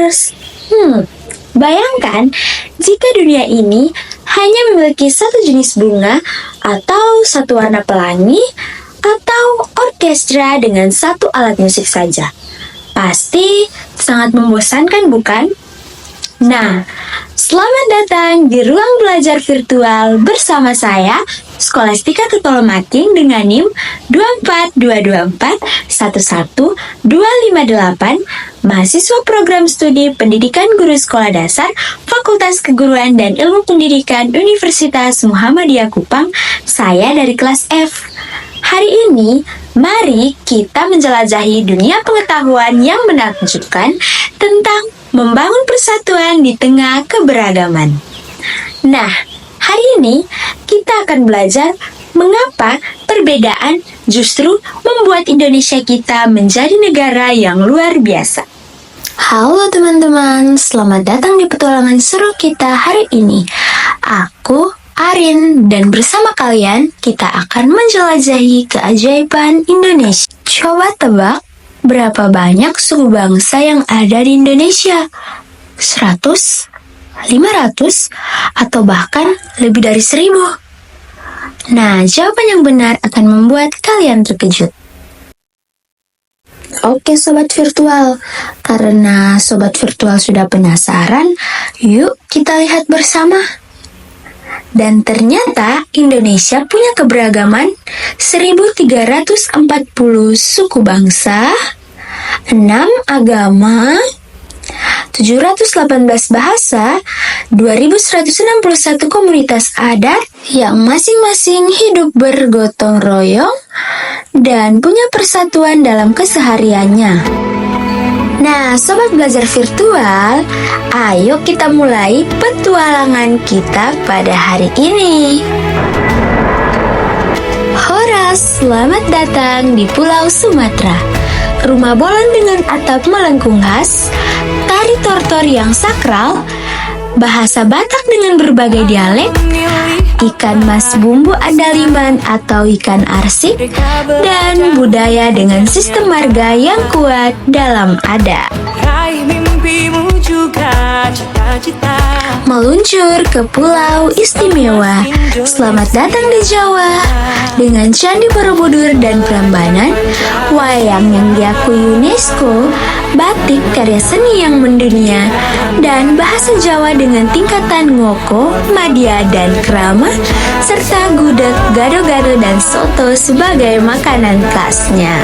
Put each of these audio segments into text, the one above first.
Lovers. Bayangkan jika dunia ini hanya memiliki satu jenis bunga, atau satu warna pelangi, atau orkestra dengan satu alat musik saja. Pasti sangat membosankan, bukan? Nah, selamat datang di ruang belajar virtual bersama saya, Skolastika Tutolomaking dengan NIM 24224111258, mahasiswa program studi Pendidikan Guru Sekolah Dasar Fakultas Keguruan dan Ilmu Pendidikan Universitas Muhammadiyah Kupang. Saya dari kelas F. Hari ini, mari kita menjelajahi dunia pengetahuan yang menakjubkan tentang membangun persatuan di tengah keberagaman. Nah, hari ini kita akan belajar mengapa perbedaan justru membuat Indonesia kita menjadi negara yang luar biasa. Halo teman-teman, selamat datang di petualangan seru kita hari ini. Aku Arin, dan bersama kalian kita akan menjelajahi keajaiban Indonesia. Coba tebak, berapa banyak suku bangsa yang ada di Indonesia? 100? 500? Atau bahkan lebih dari 1000? Nah, jawaban yang benar akan membuat kalian terkejut. Oke sobat virtual, karena sobat virtual sudah penasaran, yuk kita lihat bersama. Dan ternyata Indonesia punya keberagaman 1340 suku bangsa, 6 agama, 718 bahasa, 2161 komunitas adat yang masing-masing hidup bergotong royong dan punya persatuan dalam kesehariannya. Nah, sobat belajar virtual, ayo kita mulai petualangan kita pada hari ini. Hora, selamat datang di Pulau Sumatera. Rumah bolon dengan atap melengkung khas, tari tortor yang sakral, bahasa Batak dengan berbagai dialek, ikan mas bumbu andaliman atau ikan arsik, dan budaya dengan sistem marga yang kuat dalam adat. Meluncur ke Pulau Istimewa. Selamat datang di Jawa. Dengan Candi Borobudur dan Prambanan, wayang yang diakui UNESCO, batik karya seni yang mendunia, dan bahasa Jawa dengan tingkatan ngoko, madya, dan krama, serta gudeg, gado-gado, dan soto sebagai makanan khasnya.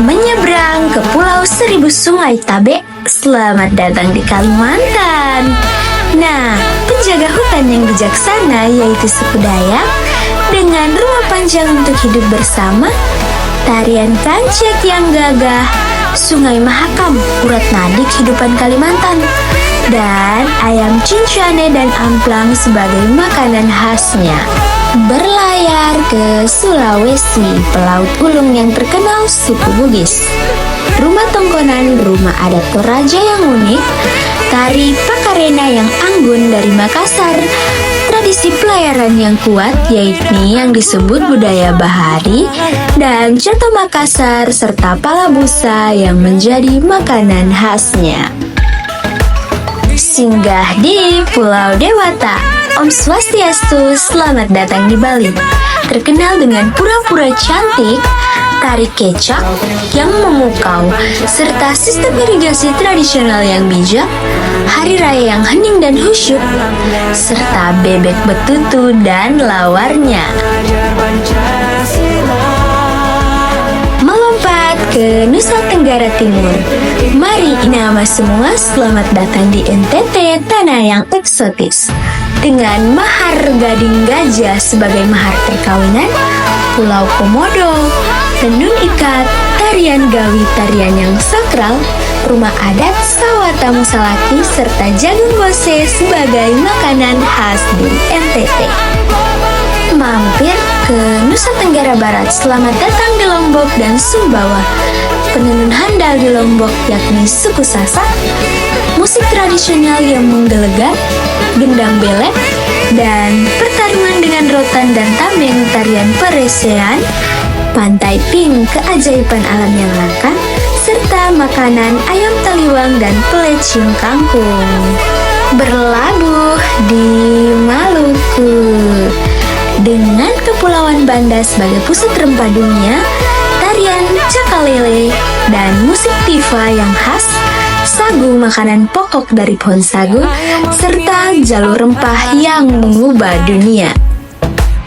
Menyeberang ke Pulau Seribu Sungai Tabe, selamat datang di Kalimantan. Nah, penjaga hutan yang bijaksana yaitu suku Dayak, dengan rumah panjang untuk hidup bersama, tarian kancet yang gagah, Sungai Mahakam, urat nadi kehidupan Kalimantan, dan ayam cincane dan amplang sebagai makanan khasnya. Berlayar ke Sulawesi, pelaut ulung yang terkenal suku Bugis. Rumah tongkonan, rumah adat Toraja yang unik, tari Pakarena yang anggun dari Makassar, tradisi pelayaran yang kuat yaitu yang disebut budaya Bahari, dan Coto Makassar serta palabusa yang menjadi makanan khasnya. Singgah di Pulau Dewata. Om Swastiastu, selamat datang di Bali. Terkenal dengan pura-pura cantik, tari kecak yang memukau, serta sistem irigasi tradisional yang bijak, hari raya yang hening dan khusyuk, serta bebek betutu dan lawarnya. Melompat ke Nusa Tenggara Timur. Mari nama semua, selamat datang di NTT, tanah yang eksotis. Dengan mahar gading gajah sebagai mahar perkawinan, Pulau Komodo, tenun ikat, tarian gawi, tarian yang sakral, rumah adat Sawata Musalaki, serta jagung bose sebagai makanan khas di NTT. Mampir ke Nusa Tenggara Barat, selamat datang di Lombok dan Sumbawa. Penenun handal di Lombok yakni suku Sasak, musik tradisional yang menggelegar, gendang belek, dan pertarungan dengan rotan dan tameng, tarian peresean, pantai pink, keajaiban alam yang langka, serta makanan ayam taliwang dan pelecium kangkung. Berlabuh di Maluku. Dengan Kepulauan Banda sebagai pusat rempah dunia, tarian cakalele, dan musik tifa yang khas, sagu makanan pokok dari pohon sagu, serta jalur rempah yang mengubah dunia.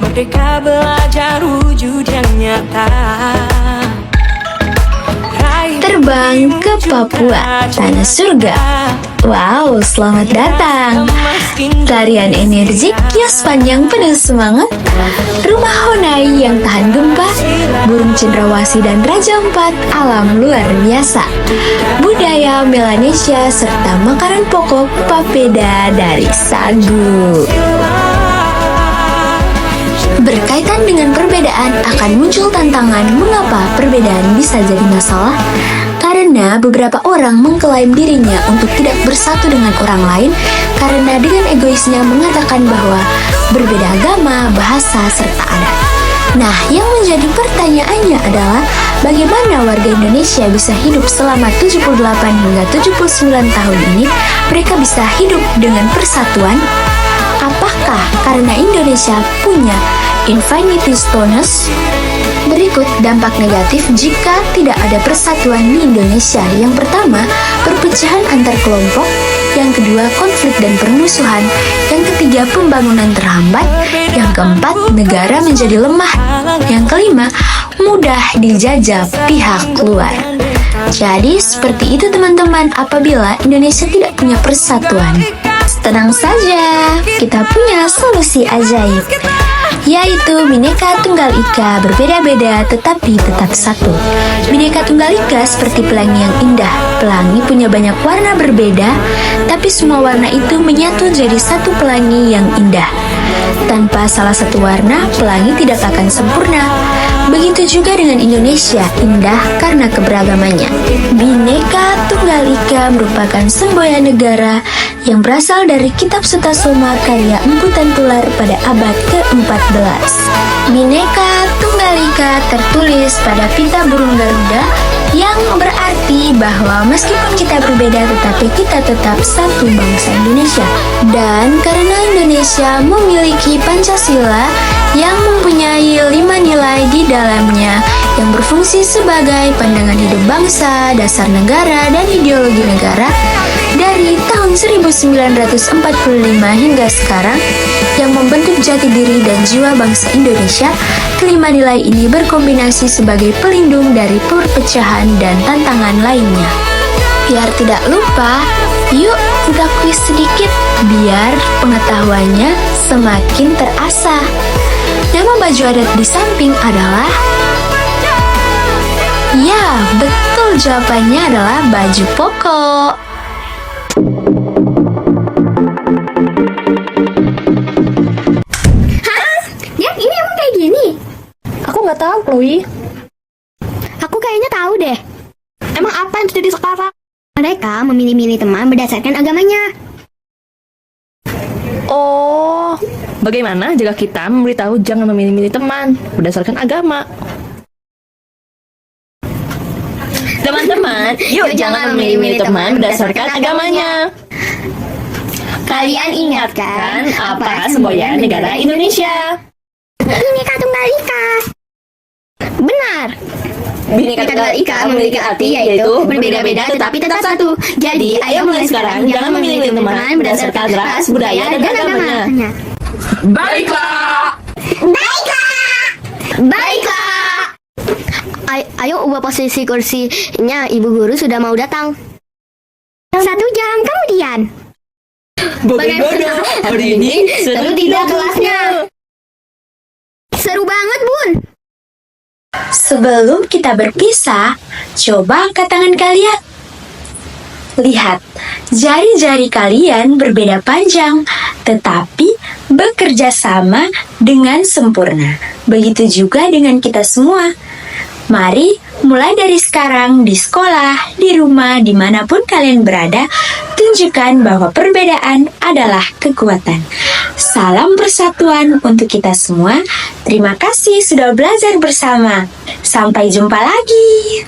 Merdeka belajar wujud yang nyata. Terbang ke Papua, tanah surga. Wow, selamat datang. Tarian energik yang sepanjang penuh semangat. Rumah Honai yang tahan gempa. Burung cendrawasih dan Raja Empat, alam luar biasa. Budaya Melanesia serta makanan pokok papeda dari sagu. Berkaitan dengan perbedaan akan muncul tantangan. Mengapa perbedaan bisa jadi masalah? Karena beberapa orang mengklaim dirinya untuk tidak bersatu dengan orang lain karena dengan egoisnya mengatakan bahwa berbeda agama, bahasa, serta adat. Nah, yang menjadi pertanyaannya adalah bagaimana warga Indonesia bisa hidup selama 78 hingga 79 tahun ini? Mereka bisa hidup dengan persatuan? Apakah karena Indonesia punya infinity stones? Berikut dampak negatif jika tidak ada persatuan di Indonesia. Yang pertama, perpecahan antar kelompok. Yang kedua, konflik dan permusuhan. Yang ketiga, pembangunan terhambat. Yang keempat, negara menjadi lemah. Yang kelima, mudah dijajah pihak luar. Jadi seperti itu teman-teman, apabila Indonesia tidak punya persatuan. Tenang saja, kita punya solusi ajaib, yaitu Bhinneka Tunggal Ika, berbeda-beda tetapi tetap satu. Bhinneka Tunggal Ika seperti pelangi yang indah. Pelangi punya banyak warna berbeda, tapi semua warna itu menyatu jadi satu pelangi yang indah. Tanpa salah satu warna, pelangi tidak akan sempurna. Begitu juga dengan Indonesia, indah karena keberagamannya. Bhinneka Tunggal Ika merupakan semboyan negara yang berasal dari Kitab Sutasoma karya Empu Tantular pada abad ke-14. Bhinneka Tunggal Ika tertulis pada pita burung Garuda yang berarti bahwa meskipun kita berbeda tetapi kita tetap satu bangsa Indonesia. Dan karena Indonesia memiliki Pancasila yang mempunyai 5 nilai di dalamnya yang berfungsi sebagai pandangan hidup bangsa, dasar negara, dan ideologi negara dari tahun 1945 hingga sekarang yang membentuk jati diri dan jiwa bangsa Indonesia. Kelima nilai ini berkombinasi sebagai pelindung dari perpecahan dan tantangan lainnya. Biar tidak lupa, yuk kita kuis sedikit biar pengetahuannya semakin terasa. Nama baju adat di samping adalah... Ya, betul, jawabannya adalah baju pokok. Ya, ini emang kayak gini? Aku nggak tahu, Chloe. Aku kayaknya tahu deh. Emang apa yang terjadi sekarang? Mereka memilih-milih teman berdasarkan agamanya. Oh, bagaimana jika kita memberitahu jangan memilih-milih teman berdasarkan agama? Teman-teman, yuk jangan memilih-milih teman berdasarkan agamanya. Kalian ingatkan apa semboyan negara Indonesia? Bhinneka Tunggal Ika. Benar. Bhinneka Tunggal Ika memiliki arti yaitu berbeda-beda tetapi tetap satu. Jadi, ayo mulai sekarang jangan memilih teman berdasarkan ras, budaya, dan agamanya. Baiklah. Ayo ubah posisi kursinya, Ibu Guru sudah mau datang. 1 jam kemudian. Bagaimana hari ini seru tidak kelasnya? Seru banget, Bun. Sebelum kita berpisah, coba angkat tangan kalian. Lihat, jari-jari kalian berbeda panjang, tetapi bekerja sama dengan sempurna. Begitu juga dengan kita semua. Mari mulai dari sekarang di sekolah, di rumah, dimanapun kalian berada, tunjukkan bahwa perbedaan adalah kekuatan. Salam persatuan untuk kita semua. Terima kasih sudah belajar bersama. Sampai jumpa lagi.